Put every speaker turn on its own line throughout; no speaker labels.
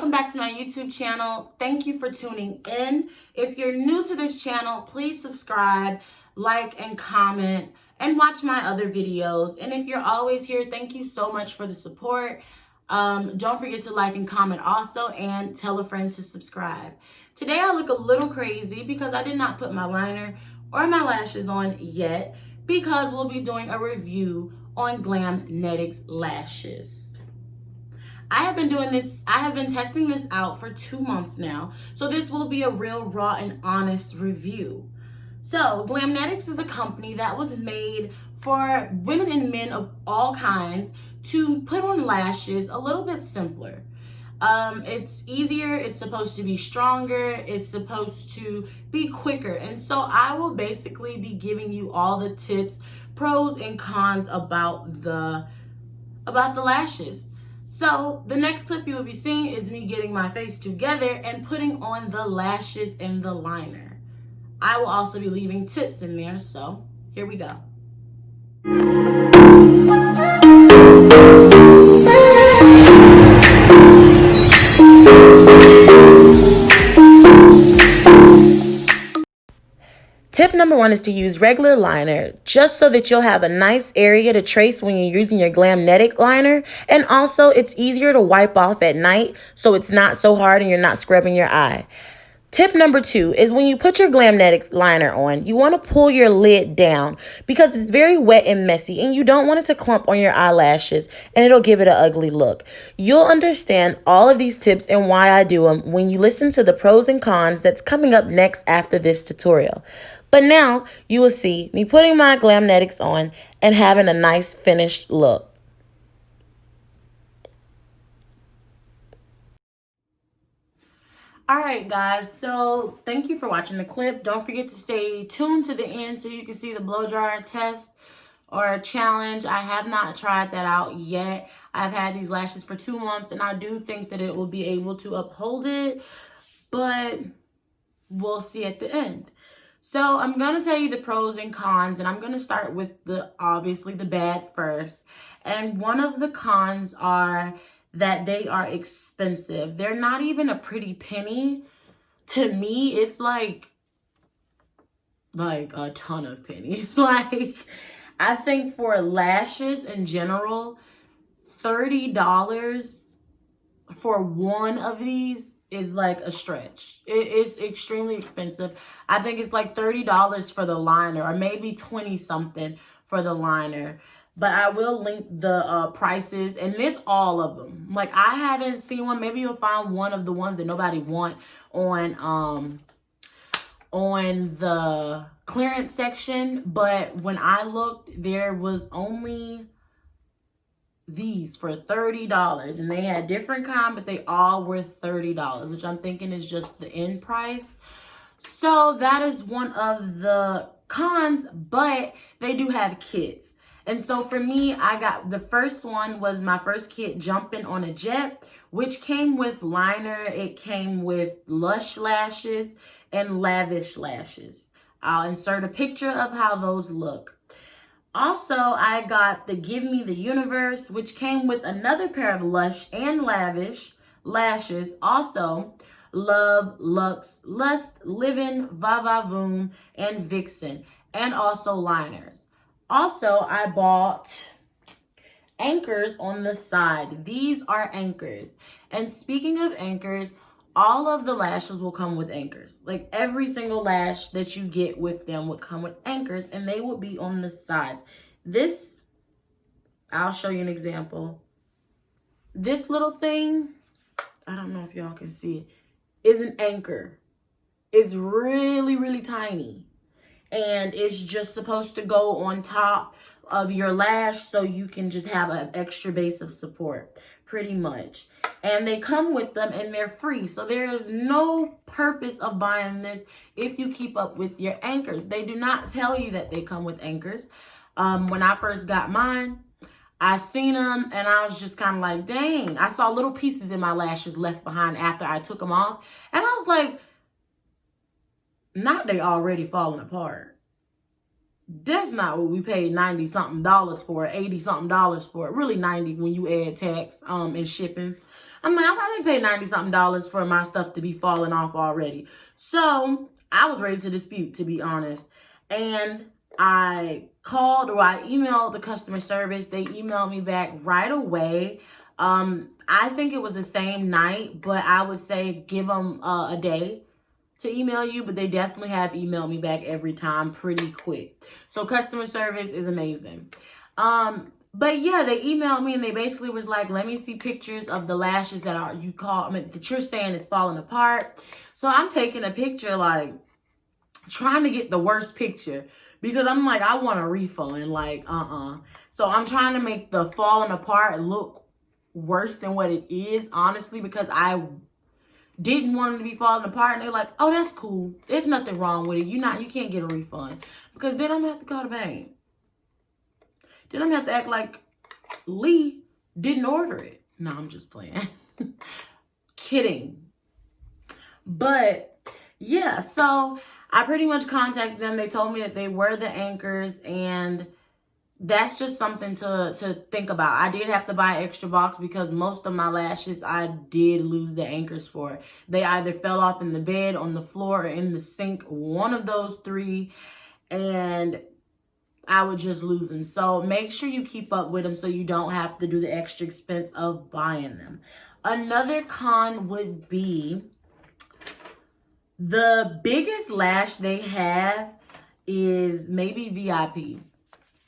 Welcome back to my YouTube channel. Thank you for tuning in. If you're new to this channel, please subscribe, like, and comment, and watch my other videos. And if you're always here, thank you so much for the support. Don't forget to like and comment also, and tell a friend to subscribe. Today I look a little crazy because I did not put my liner or my lashes on yet, because we'll be doing a review on Glamnetics lashes. I have been testing this out for 2 months now, so this will be a real raw and honest review. So Glamnetics is a company that was made for women and men of all kinds to put on lashes a little bit simpler. It's easier, it's supposed to be stronger, it's supposed to be quicker. And so I will basically be giving you all the tips, pros and cons about the lashes. So the next clip you will be seeing is me getting my face together and putting on the lashes and the liner. I will also be leaving tips in there, so here we go. Tip number 1 is to use regular liner, just so that you'll have a nice area to trace when you're using your Glamnetic liner. And also, it's easier to wipe off at night, so it's not so hard and you're not scrubbing your eye. Tip number 2 is when you put your Glamnetic liner on, you want to pull your lid down because it's very wet and messy and you don't want it to clump on your eyelashes and it'll give it an ugly look. You'll understand all of these tips and why I do them when you listen to the pros and cons that's coming up next after this tutorial. But now you will see me putting my Glamnetics on and having a nice finished look. All right, guys, so thank you for watching the clip. Don't forget to stay tuned to the end so you can see the blow dryer test or challenge. I have not tried that out yet. I've had these lashes for 2 months and I do think that it will be able to uphold it, but we'll see at the end. So I'm going to tell you the pros and cons, and I'm going to start with obviously the bad first. And one of the cons are that they are expensive. They're not even a pretty penny. To me, it's like a ton of pennies. Like, I think for lashes in general, $30 for one of these is like a stretch. It is extremely expensive. I think it's like $30 for the liner, or maybe 20 something for the liner. But I will link the prices, and this all of them. Like, I haven't seen one. Maybe you'll find one of the ones that nobody want on the clearance section. But when I looked, there was only these for $30, and they had different kind, but they all were $30, which I'm thinking is just the end price. So that is one of the cons, but they do have kits. And so for me, I got the first one was my first kit, Jumping on a Jet, which came with liner. It came with Lush lashes and Lavish lashes. I'll insert a picture of how those look. Also, I got the Give Me the Universe, which came with another pair of Lush and Lavish lashes. Also, Love, Luxe, Lust, Livin', Va Va Voom, and Vixen. And also liners. Also, I bought anchors on the side. These are anchors. And speaking of anchors, all of the lashes will come with anchors. Like, every single lash that you get with them would come with anchors, and they will be on the sides. This, I'll show you an example. This little thing, I don't know if y'all can see it, is an anchor. It's really, really tiny. And it's just supposed to go on top of your lash so you can just have an extra base of support, pretty much. And they come with them and they're free. So there is no purpose of buying this if you keep up with your anchors. They do not tell you that they come with anchors. When I first got mine, I seen them and I was just kind of like, dang. I saw little pieces in my lashes left behind after I took them off. And I was like, not they already falling apart. That's not what we paid $90-something for, $80-something for. Really $90 when you add tax and shipping. I'm like, I didn't pay $90-something for my stuff to be falling off already. So I was ready to dispute, to be honest. And I called, or I emailed the customer service. They emailed me back right away. I think it was the same night, but I would say give them a day to email you, but they definitely have emailed me back every time pretty quick. So customer service is amazing. But yeah, they emailed me and they basically was like, let me see pictures of the lashes that that you're saying is falling apart. So I'm taking a picture, like trying to get the worst picture, because I'm like, I want a refund, like, So I'm trying to make the falling apart look worse than what it is, honestly, because I didn't want them to be falling apart. And they're like, oh, that's cool. There's nothing wrong with it. You can't get a refund. Because then I'm going to have to call the bank. Then I'm going to have to act like Lee didn't order it. No, I'm just playing. Kidding. But yeah, so I pretty much contacted them. They told me that they were the anchors, and that's just something to think about. I did have to buy an extra box because most of my lashes I did lose the anchors for. They either fell off in the bed, on the floor, or in the sink, one of those three, and I would just lose them. So make sure you keep up with them so you don't have to do the extra expense of buying them. Another con would be the biggest lash they have is maybe VIP.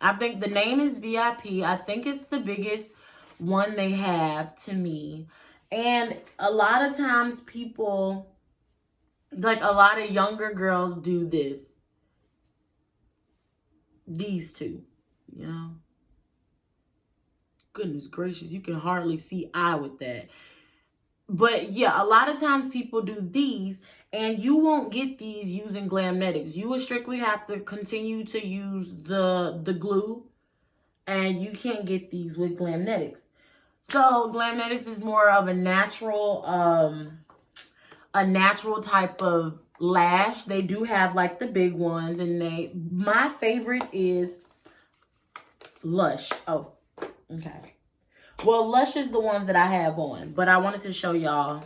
I think the name is VIP. I think it's the biggest one they have to me. And a lot of times people, like a lot of younger girls do this. These two, you know. Goodness gracious, you can hardly see eye with that. But yeah, a lot of times people do these, and you won't get these using Glamnetics. You will strictly have to continue to use the glue, and you can't get these with Glamnetics. So Glamnetics is more of a natural type of lash. They do have like the big ones, and my favorite is Lush. Oh, okay. Well, Lush is the ones that I have on, but I wanted to show y'all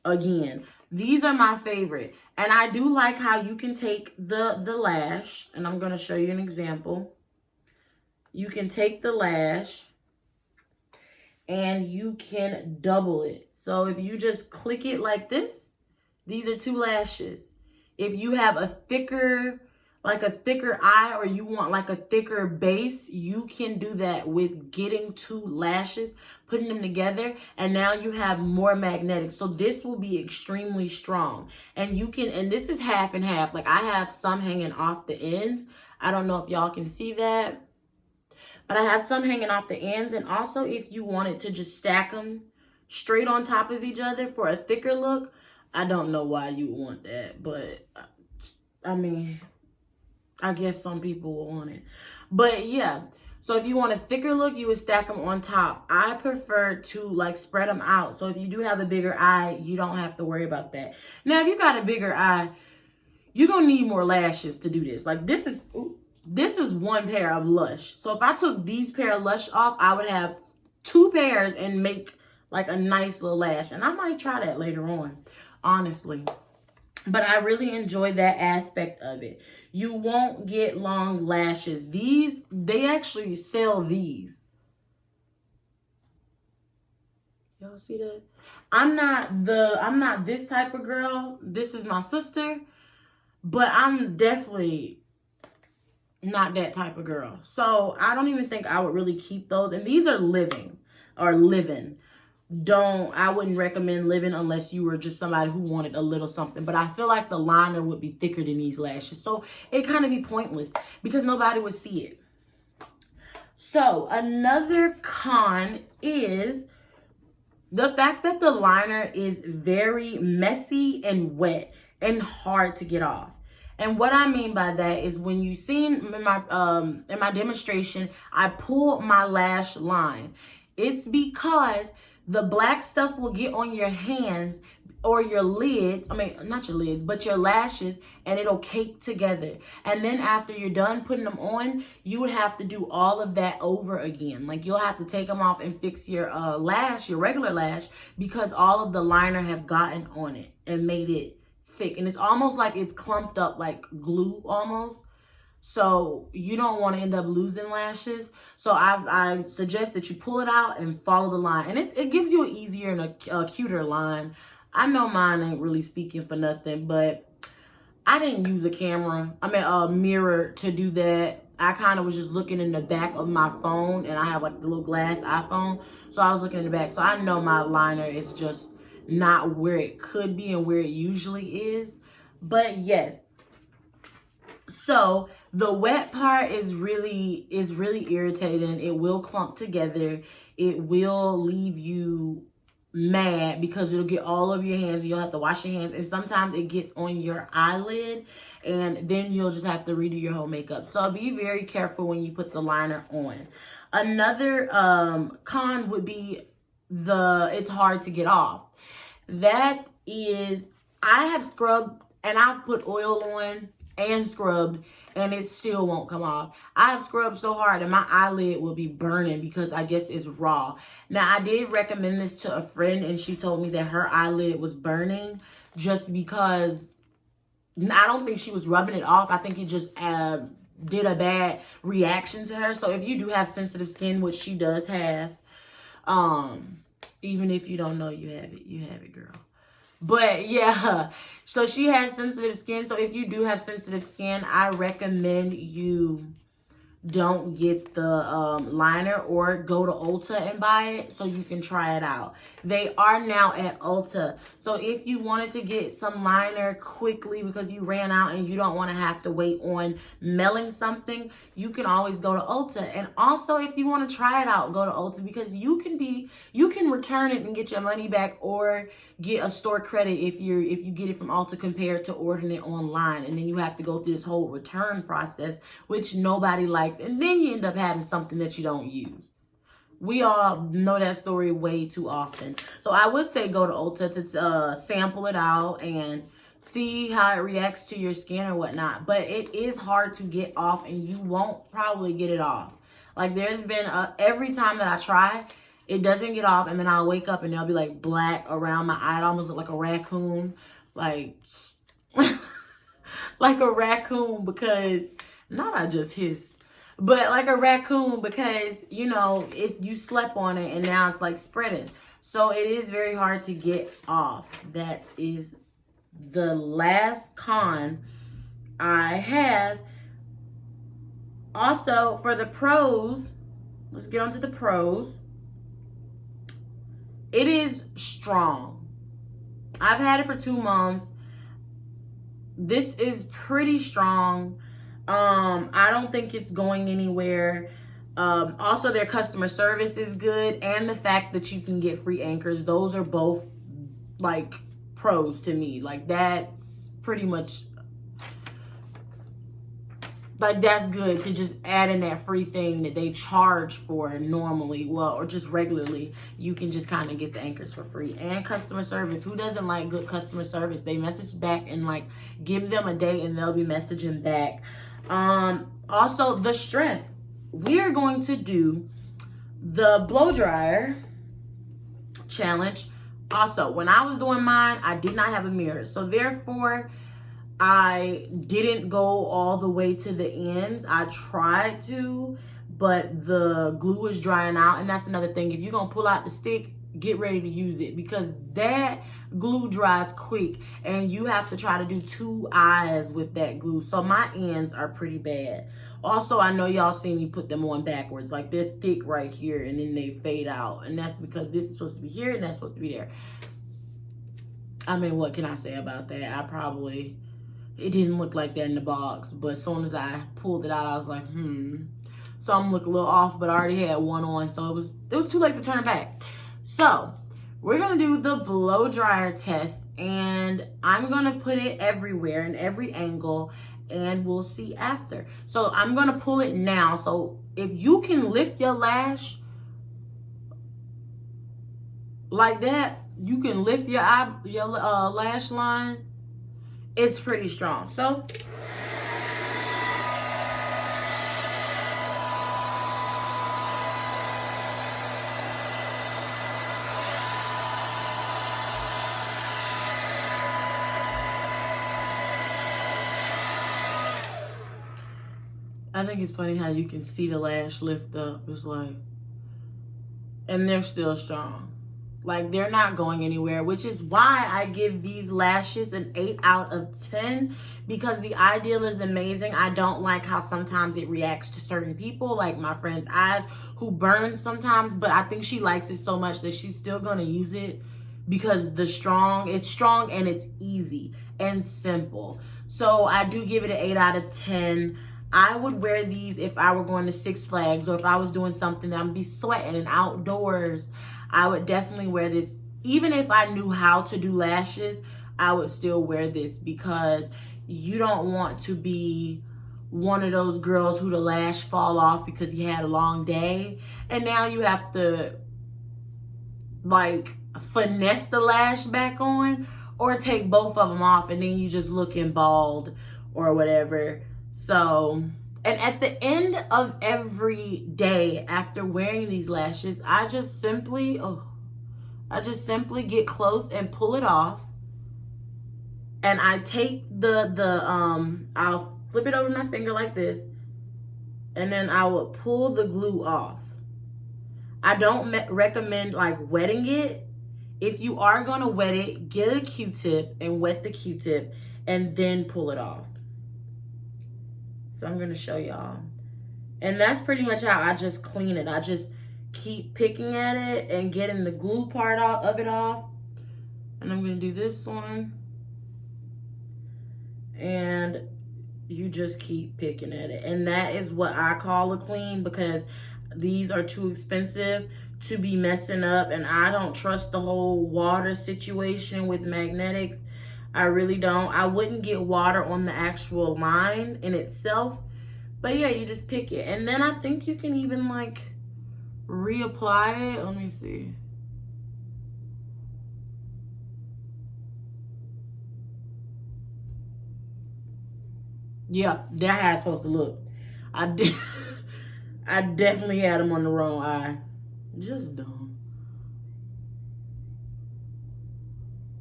again. These are my favorite, and I do like how you can take the lash, and I'm going to show you an example. You can take the lash, and you can double it. So if you just click it like this, these are 2 lashes. If you have a thicker eye, or you want like a thicker base, you can do that with getting 2 lashes, putting them together, and now you have more magnetic. So this will be extremely strong. And this is half and half. Like I have some hanging off the ends. I don't know if y'all can see that, but I have some hanging off the ends. And also if you wanted to just stack them straight on top of each other for a thicker look, I don't know why you would want that, but I mean, I guess some people will want it. But yeah, so if you want a thicker look, you would stack them on top. I prefer to like spread them out. So if you do have a bigger eye, you don't have to worry about that. Now, if you got a bigger eye, you're going to need more lashes to do this. Like this is 1 pair of Lush. So if I took these pair of Lush off, I would have 2 pairs and make like a nice little lash. And I might try that later on, honestly. But I really enjoy that aspect of it. You won't get long lashes. They actually sell these. Y'all see that? I'm not this type of girl. This is my sister. But I'm definitely not that type of girl. So I don't even think I would really keep those. And these are living. I wouldn't recommend living unless you were just somebody who wanted a little something. But I feel like the liner would be thicker than these lashes. So it kind of be pointless because nobody would see it. So another con is the fact that the liner is very messy and wet and hard to get off. And what I mean by that is when you seen in my demonstration, I pulled my lash line. It's because the black stuff will get on your hands or your lids, I mean, not your lids, but your lashes, and it'll cake together. And then after you're done putting them on, you would have to do all of that over again. Like, you'll have to take them off and fix your lash, your regular lash, because all of the liner have gotten on it and made it thick. And it's almost like it's clumped up like glue almost. So you don't want to end up losing lashes. So I suggest that you pull it out and follow the line. And it gives you an easier and a cuter line. I know mine ain't really speaking for nothing, but I didn't use a mirror to do that. I kind of was just looking in the back of my phone, and I have like the little glass iPhone. So I was looking in the back. So I know my liner is just not where it could be and where it usually is. But yes. So the wet part is really irritating. It will clump together. It will leave you mad because it'll get all over your hands. You'll have to wash your hands, and sometimes it gets on your eyelid, and then you'll just have to redo your whole makeup. So be very careful when you put the liner on. Another con would be it's hard to get off. That is, I have scrubbed and I've put oil on and scrubbed, and it still won't come off. I have scrubbed so hard and my eyelid will be burning because I guess it's raw. Now, I did recommend this to a friend, and she told me that her eyelid was burning just because I don't think she was rubbing it off. I think it just did a bad reaction to her. So if you do have sensitive skin, which she does have, even if you don't know you have it, girl. But yeah, so she has sensitive skin. So if you do have sensitive skin, I recommend you don't get the liner, or go to Ulta and buy it so you can try it out. They are now at Ulta. So if you wanted to get some liner quickly because you ran out and you don't want to have to wait on mailing something, you can always go to Ulta. And also, if you want to try it out, go to Ulta, because you can return it and get your money back, or get a store credit if you get it from Ulta compared to ordering it online. And then you have to go through this whole return process, which nobody likes. And then you end up having something that you don't use. We all know that story way too often. So I would say go to Ulta to sample it out and see how it reacts to your skin or whatnot. But it is hard to get off, and you won't probably get it off. Like, there's been every time that I try, it doesn't get off, and then I'll wake up and there'll be like black around my eye. It almost look like a raccoon. Like, like a raccoon, because, not I just hissed, but like a raccoon, because, you know, you slept on it and now it's like spreading. So it is very hard to get off. That is the last con I have. Also, for the pros, let's get on to the pros. It is strong. I've had it for 2 months. This is pretty strong. I don't think it's going anywhere. Also, their customer service is good, and the fact that you can get free anchors. Those are both like pros to me. Like, that's pretty much, like, that's good to just add in that free thing that they charge for normally, well, or just regularly. You can just kind of get the anchors for free. And customer service. Who doesn't like good customer service? They message back, and like, give them a day and they'll be messaging back. Also, the strength. We are going to do the blow dryer challenge. Also, when I was doing mine, I did not have a mirror, so therefore I didn't go all the way to the ends. I tried to, but the glue was drying out. And that's another thing. If you're going to pull out the stick, get ready to use it, because that glue dries quick, and you have to try to do 2 eyes with that glue. So my ends are pretty bad. Also, I know y'all seen me put them on backwards. Like, they're thick right here, and then they fade out. And that's because this is supposed to be here and that's supposed to be there. I mean, what can I say about that? It didn't look like that in the box, but as soon as I pulled it out, I was like, Something looked a little off, but I already had one on, so it was too late to turn it back. So we're gonna do the blow dryer test, and I'm gonna put it everywhere in every angle, and we'll see after. So I'm gonna pull it now. So if you can lift your lash like that, you can lift your lash line. It's pretty strong. So I think it's funny how you can see the lash lift up. It's like, and they're still strong. Like, they're not going anywhere, which is why I give these lashes an 8 out of 10, because the Ideal is amazing. I don't like how sometimes it reacts to certain people, like my friend's eyes, who burn sometimes, but I think she likes it so much that she's still gonna use it because it's strong and it's easy and simple. So I do give it an 8 out of 10. I would wear these if I were going to Six Flags, or if I was doing something that I'm gonna be sweating and outdoors. I would definitely wear this. Even if I knew how to do lashes, I would still wear this, because you don't want to be one of those girls who the lash fall off because you had a long day, and now you have to like finesse the lash back on, or take both of them off and then you just looking bald or whatever. So, and at the end of every day after wearing these lashes, I just simply get close and pull it off. And I take I'll flip it over my finger like this, and then I will pull the glue off. I don't recommend like wetting it. If you are gonna wet it, get a Q-tip and wet the Q-tip and then pull it off. So I'm gonna show y'all. And that's pretty much how I just clean it. I just keep picking at it and getting the glue part of it off. And I'm gonna do this one. And you just keep picking at it. And that is what I call a clean, because these are too expensive to be messing up. And I don't trust the whole water situation with magnetics. I really don't. I wouldn't get water on the actual line in itself. But yeah, you just pick it. And then I think you can even like reapply it. Let me see. Yeah, that's how it's supposed to look. I definitely had them on the wrong eye. Just dumb.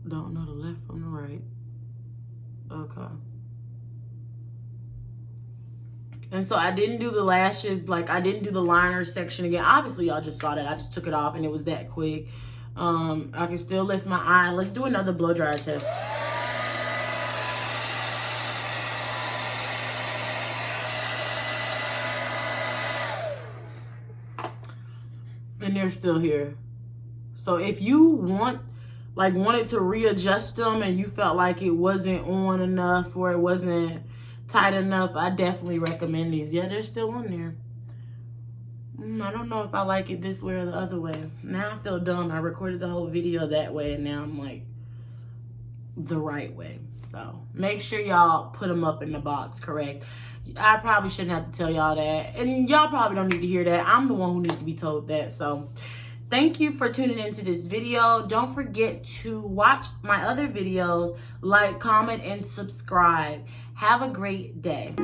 Don't know the left from the right. Okay. And so I didn't do the lashes, like I didn't do the liner section again. Obviously, y'all just saw that. I just took it off and it was that quick. I can still lift my eye. Let's do another blow dryer test. And they're still here. So if you wanted to readjust them and you felt like it wasn't on enough or it wasn't tight enough, I definitely recommend these. Yeah, they're still on there. I don't know if I like it this way or the other way. Now I feel dumb. I recorded the whole video that way and now I'm like the right way. So make sure y'all put them up in the box correct. I probably shouldn't have to tell y'all that. And y'all probably don't need to hear that. I'm the one who needs to be told that. So thank you for tuning into this video. Don't forget to watch my other videos, like, comment, and subscribe. Have a great day.